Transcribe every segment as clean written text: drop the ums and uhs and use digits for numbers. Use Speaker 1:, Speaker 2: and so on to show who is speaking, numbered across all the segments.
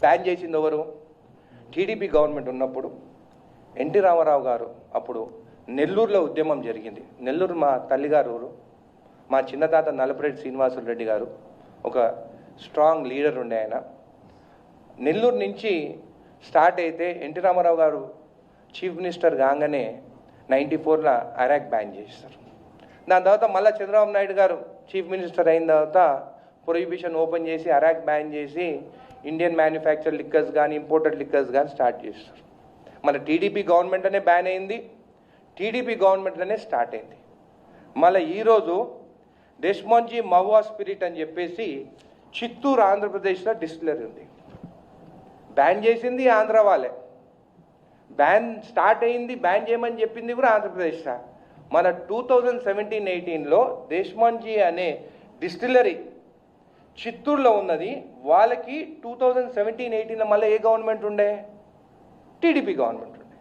Speaker 1: Ban చేసింది ఎవరు? TDP government ఉన్నప్పుడు ఎన్టీ రామారావు గారు అప్పుడు నెల్లూరులో ఉద్యమం జరిగింది. నెల్లూరు మా తల్లిగారు ఊరు. మా చిన్నతాత నలపరెడ్డి శ్రీనివాసులు రెడ్డి గారు ఒక స్ట్రాంగ్ లీడర్ ఉండే ఆయన. నెల్లూరు నుంచి స్టార్ట్ అయితే ఎన్టీ రామారావు గారు చీఫ్ మినిస్టర్ కాగానే 94లో అరాక్ బ్యాన్ చేస్తారు. దాని తర్వాత మళ్ళీ చంద్రబాబు నాయుడు గారు చీఫ్ మినిస్టర్ అయిన తర్వాత ప్రొహిబిషన్ ఓపెన్ చేసి అరాక్ బ్యాన్ చేసి ఇండియన్ మ్యానుఫ్యాక్చర్ లిక్కర్స్ కానీ ఇంపోర్టెడ్ లిక్కర్స్ కానీ స్టార్ట్ చేస్తారు. మన టీడీపీ గవర్నమెంట్లోనే బ్యాన్ అయింది, టీడీపీ గవర్నమెంట్లోనే స్టార్ట్ అయింది. మళ్ళీ ఈరోజు డెస్మాంజీ మహువా స్పిరిట్ అని చెప్పేసి చిత్తూరు ఆంధ్రప్రదేశ్లో డిస్టిలరీ ఉంది. బ్యాన్ చేసింది ఆంధ్ర వాళ్ళే, బ్యాన్ స్టార్ట్ అయింది, బ్యాన్ చేయమని చెప్పింది కూడా ఆంధ్రప్రదేశ్. మన 2017-18లో డెస్మాంజీ అనే డిస్టిలరీ చిత్తూరులో ఉన్నది. వాళ్ళకి 2017-18లో మళ్ళీ ఏ గవర్నమెంట్ ఉండే? టీడీపీ గవర్నమెంట్ ఉండే.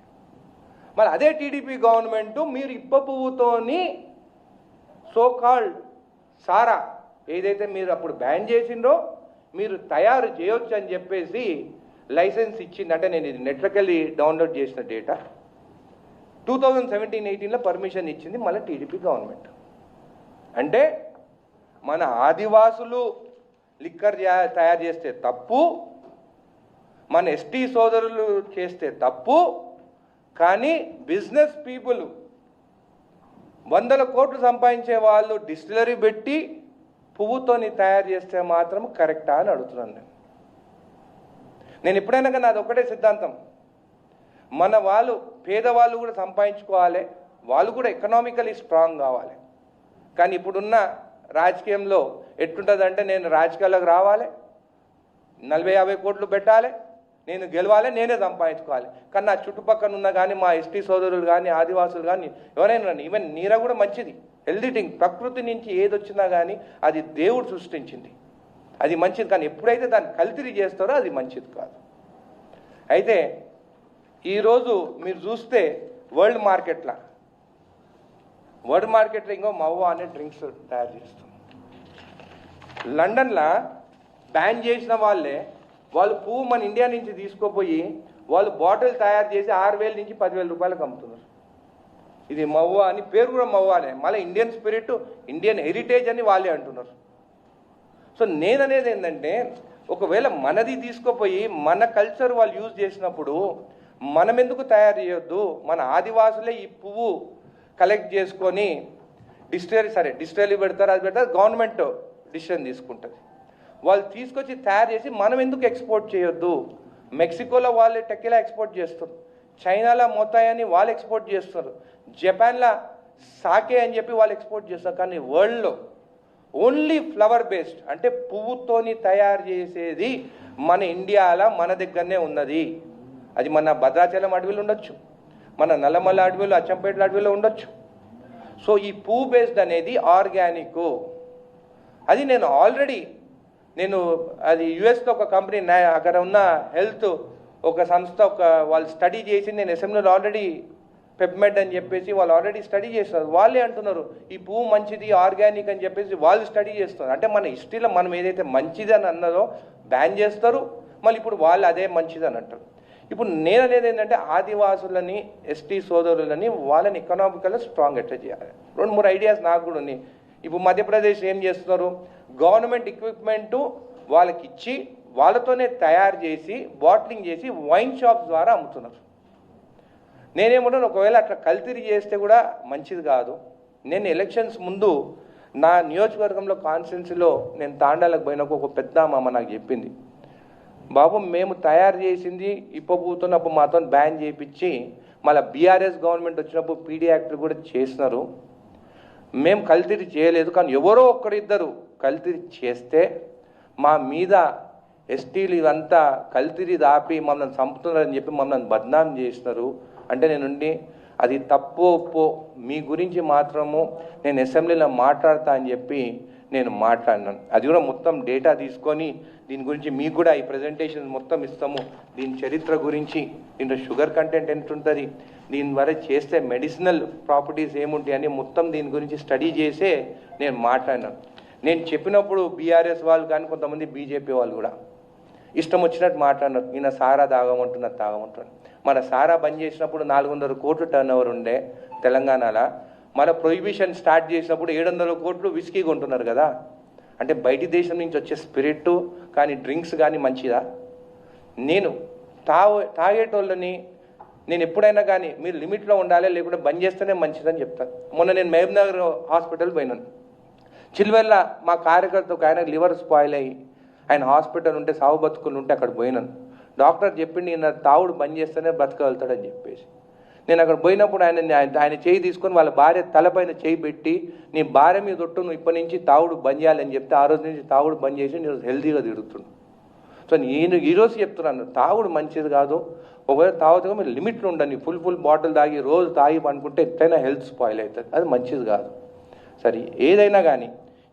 Speaker 1: మరి అదే టీడీపీ గవర్నమెంట్ మీరు ఇప్ప పువ్వుతోని సోకాల్డ్ సారా ఏదైతే మీరు అప్పుడు బ్యాన్ చేసిండ్రో మీరు తయారు చేయొచ్చు అని చెప్పేసి లైసెన్స్ ఇచ్చింది. అంటే నేను ఇది నెట్లోకి వెళ్ళి డౌన్లోడ్ చేసిన డేటా. 2017-18లో పర్మిషన్ ఇచ్చింది మళ్ళీ టీడీపీ గవర్నమెంట్. అంటే మన ఆదివాసులు లిక్కర్ తయారు చేస్తే తప్పు, మన ఎస్టీ సోదరులు చేస్తే తప్పు, కానీ బిజినెస్ పీపుల్ 100 కోట్లు సంపాదించే వాళ్ళు డిస్టిలరీ పెట్టి పువ్వుతోని తయారు చేస్తే మాత్రం కరెక్టా అని అడుగుతున్నాను నేను ఎప్పుడైనా కానీ అది ఒకటే సిద్ధాంతం. మన వాళ్ళు పేదవాళ్ళు కూడా సంపాదించుకోవాలి, వాళ్ళు కూడా ఎకనామికలీ స్ట్రాంగ్ కావాలి. కానీ ఇప్పుడున్న రాజకీయంలో ఎట్టుంటుందంటే నేను రాజకీయాల్లోకి రావాలి, 40-50 కోట్లు పెట్టాలి, నేను గెలవాలి, నేనే సంపాదించుకోవాలి. కానీ నా చుట్టుపక్కల ఉన్న కానీ మా ఎస్టీ సోదరులు కానీ ఆదివాసులు కానీ ఎవరైనా, ఈవెన్ నీర కూడా మంచిది, హెల్దీ థింగ్. ప్రకృతి నుంచి ఏది వచ్చినా కానీ అది దేవుడు సృష్టించింది, అది మంచిది. కానీ ఎప్పుడైతే దాన్ని కల్తీ చేస్తారో అది మంచిది కాదు. అయితే ఈరోజు మీరు చూస్తే వరల్డ్ మార్కెట్లో ఇంకో మహువా అనే డ్రింక్స్ తయారు చేస్తాం. లండన్లో బ్యాన్ చేసిన వాళ్ళు పువ్వు మన ఇండియా నుంచి తీసుకుపోయి వాళ్ళు బాటిల్ తయారు చేసి 6,000 నుంచి 10,000 రూపాయలకు అమ్ముతున్నారు. ఇది మహువా అని పేరు కూడా మహువానే. మళ్ళీ ఇండియన్ స్పిరిట్, ఇండియన్ హెరిటేజ్ అని వాళ్ళే అంటున్నారు. సో నేననేది ఏంటంటే ఒకవేళ మనది తీసుకుపోయి మన కల్చర్ వాళ్ళు యూజ్ చేసినప్పుడు మనం ఎందుకు తయారు చేయొద్దు? మన ఆదివాసులే ఈ పువ్వు కలెక్ట్ చేసుకొని డిస్టిలరీ పెడతారు, అది పెడతారు, గవర్నమెంట్ డిసిషన్ తీసుకుంటుంది. వాళ్ళు తీసుకొచ్చి తయారు చేసి మనం ఎందుకు ఎక్స్పోర్ట్ చేయొద్దు? మెక్సికోలో వాళ్ళు టెక్కిలా ఎక్స్పోర్ట్ చేస్తారు, చైనాలో మొత్తాయి అని వాళ్ళు ఎక్స్పోర్ట్ చేస్తారు, జపాన్లో సాకే అని చెప్పి వాళ్ళు ఎక్స్పోర్ట్ చేస్తారు. కానీ వరల్డ్లో ఓన్లీ ఫ్లవర్ బేస్డ్ అంటే పువ్వుతోని తయారు చేసేది మన ఇండియాలో మన దగ్గరనే ఉన్నది. అది మన భద్రాచలం అడవిలో ఉండొచ్చు, మన నల్లమల్ల అడవిలో, అచ్చంపేట అడవిలో ఉండొచ్చు. సో ఈ పువ్వు బేస్డ్ అనేది ఆర్గానిక్. అది నేను ఆల్రెడీ అది యుఎస్లో ఒక కంపెనీ, అక్కడ ఉన్న హెల్త్ ఒక సంస్థ వాళ్ళు స్టడీ చేసి, నేను అసెంబ్లీలో ఆల్రెడీ పెప్మెడ్ అని చెప్పేసి వాళ్ళు ఆల్రెడీ స్టడీ చేస్తున్నారు. వాళ్ళే అంటున్నారు ఈ పువ్వు మంచిది, ఆర్గానిక్ అని చెప్పేసి వాళ్ళు స్టడీ చేస్తున్నారు. అంటే మన హిస్టరీలో మనం ఏదైతే మంచిది అని అన్నదో బ్యాన్ చేస్తారు, మళ్ళీ ఇప్పుడు వాళ్ళు అదే మంచిది అని అంటారు. ఇప్పుడు నేను అనేది ఏంటంటే ఆదివాసులని, ఎస్టీ సోదరులని వాళ్ళని ఎకనామికల్గా స్ట్రాంగ్ ఎట్లా చేయాలి. 2-3 ఐడియాస్ నాకు కూడా ఉన్నాయి. ఇప్పుడు మధ్యప్రదేశ్ ఏం చేస్తున్నారు, గవర్నమెంట్ ఎక్విప్మెంటు వాళ్ళకి ఇచ్చి వాళ్ళతోనే తయారు చేసి బాటిలింగ్ చేసి వైన్ షాప్స్ ద్వారా అమ్ముతున్నారు. నేనేమంటాను ఒకవేళ అట్లా కల్తీ చేస్తే కూడా మంచిది కాదు. నేను ఎలక్షన్స్ ముందు నా నియోజకవర్గంలో కాన్స్టిట్యున్సీలో నేను తాండాలకు పోయినప్పుడు ఒక పెద్ద అమ్మ నాకు చెప్పింది, బాబు మేము తయారు చేసింది ఇప్పబోతున్నప్పుడు మాతో బ్యాన్ చేయించి మళ్ళీ బీఆర్ఎస్ గవర్నమెంట్ వచ్చినప్పుడు పీడీ యాక్ట్ కూడా చేసినారు, మేము కల్తీ చేయలేదు. కానీ ఎవరో ఒక్కరిద్దరు కల్తీ చేస్తే మా మీద ఎస్టీలు ఇదంతా కల్తీ దాపి మమ్మల్ని చంపుతున్నారని చెప్పి మమ్మల్ని బద్నాం చేసినారు. అంటే నేనుండి అది తప్పు ఒప్పో మీ గురించి మాత్రము నేను అసెంబ్లీలో మాట్లాడతా అని చెప్పి నేను మాట్లాడినాను. అది కూడా మొత్తం డేటా తీసుకొని దీని గురించి మీకు కూడా ఈ ప్రజెంటేషన్ మొత్తం ఇస్తాము. దీని చరిత్ర గురించి, దీంట్లో షుగర్ కంటెంట్ ఎంత ఉంటుంది, దీని ద్వారా చేస్తే మెడిసినల్ ప్రాపర్టీస్ ఏముంటాయి అని మొత్తం దీని గురించి స్టడీ చేసే నేను మాట్లాడినాను. నేను చెప్పినప్పుడు బీఆర్ఎస్ వాళ్ళు కానీ కొంతమంది బీజేపీ వాళ్ళు కూడా ఇష్టం వచ్చినట్టు మాట్లాడినారు. ఈయన సారా తాగమంటున్నారు, తాగమంటున్నారు. మన సారా బంద్ చేసినప్పుడు 400 కోట్లు టర్న్ ఓవర్ ఉండే తెలంగాణలో. మన ప్రొహిబిషన్ స్టార్ట్ చేసినప్పుడు 700 కోట్లు విస్కీ కొంటున్నారు కదా. అంటే బయటి దేశం నుంచి వచ్చే స్పిరిట్ కానీ డ్రింక్స్ కానీ మంచిదా? నేను తాగేటోళ్ళని నేను ఎప్పుడైనా కానీ మీరు లిమిట్లో ఉండాలి, లేకుంటే బంద్ చేస్తేనే మంచిదని చెప్తాను. మొన్న నేను మహబూబ్నగర్ హాస్పిటల్ పోయినాను. చిల్వెల్ల మా కార్యకర్త ఒక ఆయన లివర్ స్పాయిల్ అయ్యి ఆయన హాస్పిటల్ ఉంటే సాగు బతుకులు ఉంటే అక్కడ పోయినాను. డాక్టర్ చెప్పింది ఈయన తాగుడు బంద్ చేస్తేనే బ్రతకగలుగుతాడని చెప్పేసి. నేను అక్కడ పోయినప్పుడు ఆయన చేయి తీసుకొని వాళ్ళ భార్య తలపైన చేయి పెట్టి నీ భార్య మీద ఒట్టు నువ్వు ఇప్పటి నుంచి తాగుడు బంద్ చేయాలని చెప్తే ఆ రోజు నుంచి తాగుడు బంద్ చేసి నేను హెల్తీగా తిరుగుతున్నాను. సో నేను ఈరోజు చెప్తున్నాను, తాగుడు మంచిది కాదు. ఒకవేళ తాగుతాగా మీరు లిమిట్లో ఉండండి. ఫుల్ బాటిల్ తాగి రోజు తాగి అనుకుంటే ఎట్లయినా హెల్త్ స్పాయిల్ అవుతుంది, అది మంచిది కాదు. సరే ఏదైనా కానీ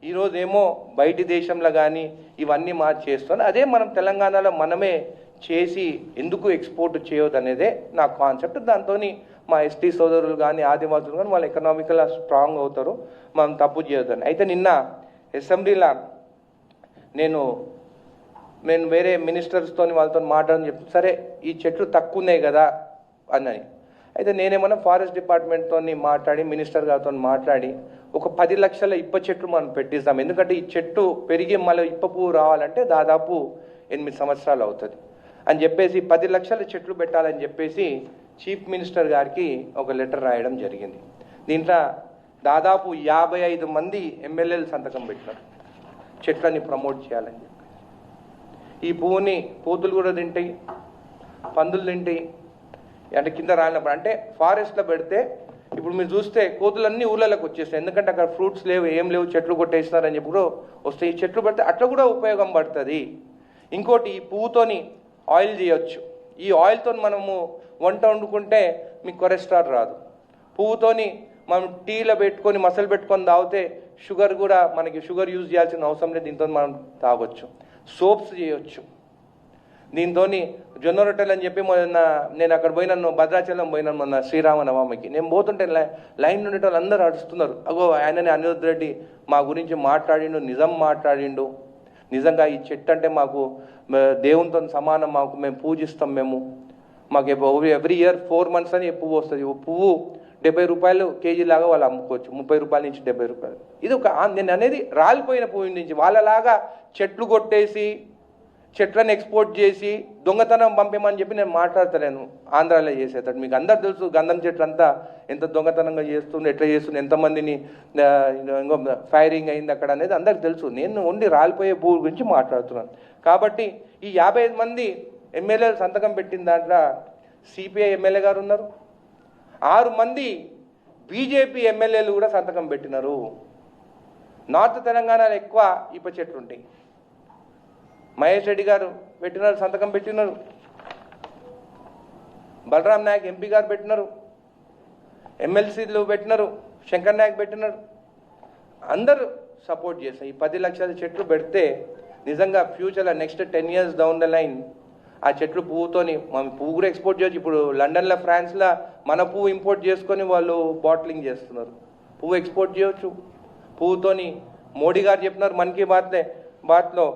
Speaker 1: ఈరోజు ఏమో బయటి దేశంలో కానీ ఇవన్నీ చేస్తున్నాను. అదే మనం తెలంగాణలో మనమే చేసి ఎందుకు ఎక్స్పోర్ట్ చేయొద్దు అనేదే నా కాన్సెప్ట్. దాంతో మా ఎస్టీ సోదరులు కానీ ఆదివాసులు కానీ వాళ్ళు ఎకనామికల్గా స్ట్రాంగ్ అవుతారు, మనం తప్పు చేయొద్దని. అయితే నిన్న అసెంబ్లీలో నేను వేరే మినిస్టర్స్తో వాళ్ళతో మాట్లాడని చెప్తాను. సరే ఈ చెట్లు తక్కువ ఉన్నాయి కదా అని. అయితే నేనేమన్నా ఫారెస్ట్ డిపార్ట్మెంట్తో మాట్లాడి మినిస్టర్ గారితో మాట్లాడి ఒక 10 లక్షల ఇప్ప చెట్లు మనం పెట్టిస్తాం. ఎందుకంటే ఈ చెట్టు పెరిగి మళ్ళీ ఇప్ప పువ్వు రావాలంటే దాదాపు 8 సంవత్సరాలు అవుతుంది అని చెప్పేసి 10 లక్షల చెట్లు పెట్టాలని చెప్పేసి చీఫ్ మినిస్టర్ గారికి ఒక లెటర్ రాయడం జరిగింది. దీంట్లో దాదాపు 55 మంది ఎమ్మెల్యేలు సంతకం పెట్టినారు చెట్లని ప్రమోట్ చేయాలని చెప్పి. ఈ పువ్వుని కోతులు కూడా తింటాయి, పందులు తింటాయి. అంటే కింద రాలినప్పుడు అంటే ఫారెస్ట్లో పెడితే ఇప్పుడు మీరు చూస్తే కోతులన్నీ ఊళ్ళలోకి వచ్చేస్తాయి. ఎందుకంటే అక్కడ ఫ్రూట్స్ లేవు, ఏం లేవు, చెట్లు కొట్టేస్తున్నారని చెప్పి కూడా వస్తాయి. ఈ చెట్లు పెడితే అట్లా కూడా ఉపయోగం పడుతుంది. ఇంకోటి ఈ పువ్వుతోని ఆయిల్ చేయొచ్చు. ఈ ఆయిల్తో మనము వంట వండుకుంటే మీకు కొలెస్ట్రాల్ రాదు. పువ్వుతోని మనం టీలో పెట్టుకొని మసలు పెట్టుకొని తాగితే షుగర్ కూడా మనకి షుగర్ యూజ్ చేయాల్సిన అవసరం లేదు, దీంతో మనం తాగొచ్చు. సోప్స్ చేయొచ్చు దీంతో. జొన్న రొట్టెలు అని చెప్పి మొన్న నేను అక్కడ పోయినాను, భద్రాచలం పోయినాను మొన్న శ్రీరామనవమికి. నేను పోతుంటే లైన్ నుండి వాళ్ళు అందరూ అడుస్తున్నారు, అగో ఆయననే అనిరుద్ధ్ రెడ్డి మా గురించి మాట్లాడిండు, నిజం మాట్లాడిండు. నిజంగా ఈ చెట్టు అంటే మాకు దేవునితో సమానం, మేము పూజిస్తాం. మాకు ఎవ్రీ ఇయర్ 4 months అని పువ్వు వస్తుంది. పువ్వు 70 రూపాయలు కేజీ లాగా వాళ్ళు అమ్ముకోవచ్చు, 30 రూపాయల నుంచి 70 రూపాయలు. ఇది ఒక నేను అనేది రాలిపోయిన పువ్వు నుంచి. వాళ్ళలాగా చెట్లు కొట్టేసి చెట్లను ఎక్స్పోర్ట్ చేసి దొంగతనం పంపేమని చెప్పి నేను మాట్లాడతలేను. ఆంధ్రాలో చేసేటట్టు మీకు అందరు తెలుసు, గంధం చెట్లు అంతా ఎంత దొంగతనంగా చేస్తుండే, ఎట్లా చేస్తుండే, ఎంతమందిని ఫైరింగ్ అయింది అక్కడ అనేది అందరికి తెలుసు. నేను ఓన్లీ రాలిపోయే పువ్వు గురించి మాట్లాడుతున్నాను. కాబట్టి ఈ 55 మంది ఎమ్మెల్యేలు సంతకం పెట్టిన దాంట్లో సిపిఐ ఎమ్మెల్యే గారు ఉన్నారు, 6 మంది బీజేపీ ఎమ్మెల్యేలు కూడా సంతకం పెట్టినారు. నార్త్ తెలంగాణలో ఎక్కువ ఇప్ప చెట్లు ఉంటాయి. మహేష్ రెడ్డి గారు పెట్టినారు, సంతకం పెట్టినారు. బలరాం నాయక్ ఎంపీ గారు పెట్టినారు, ఎమ్మెల్సీలు పెట్టినారు, శంకర్ నాయక్ పెట్టినారు. అందరూ సపోర్ట్ చేస్తారు. ఈ 10 లక్షల చెట్లు పెడితే నిజంగా ఫ్యూచర్లో next 10 years down the line ఆ చెట్లు పువ్వుతోని మనం పువ్వు కూడా ఎక్స్పోర్ట్ చేయొచ్చు. ఇప్పుడు లండన్లో, ఫ్రాన్స్లో మన పువ్వు ఇంపోర్ట్ చేసుకొని వాళ్ళు బాటిలింగ్ చేస్తున్నారు. పువ్వు ఎక్స్పోర్ట్ చేయొచ్చు పువ్వుతోని. మోడీ గారు చెప్పినారు మన్ కీ బాత్లో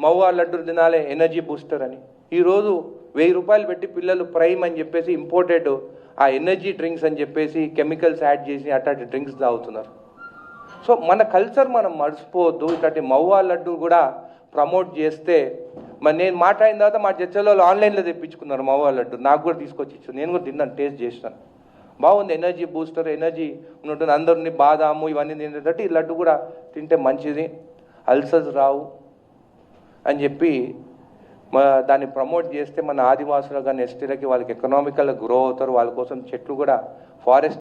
Speaker 1: మవ్వా లడ్డు తినాలే ఎనర్జీ బూస్టర్ అని. ఈరోజు 1000 రూపాయలు పెట్టి పిల్లలు ప్రైమ్ అని చెప్పేసి ఇంపోర్టెడ్ ఆ ఎనర్జీ డ్రింక్స్ అని చెప్పేసి కెమికల్స్ యాడ్ చేసి అట్లాంటి డ్రింక్స్ తాగుతున్నారు. సో మన కల్చర్ మనం మర్చిపోవద్దు. ఇట్లాంటి మవ్వా లడ్డు కూడా ప్రమోట్ చేస్తే మరి నేను మాట్లాడిన తర్వాత మా చర్చలో ఆన్లైన్లో తెప్పించుకున్నారు మవ్వా లడ్డు, నాకు కూడా తీసుకొచ్చి ఇచ్చాను. నేను కూడా తిన్నాను, టేస్ట్ చేసినాను, బాగుంది. ఎనర్జీ బూస్టర్, ఎనర్జీ ఉంటుంది. అందరినీ బాదాము ఇవన్నీ తినేటట్టు ఈ లడ్డు కూడా తింటే మంచిది, అల్సర్స్ రావు అని చెప్పి దాన్ని ప్రమోట్ చేస్తే మన ఆదివాసులు కానీ ఎస్టీలకి వాళ్ళకి ఎకనామికల్గా గ్రో అవుతారు. వాళ్ళ కోసం చెట్లు కూడా ఫారెస్ట్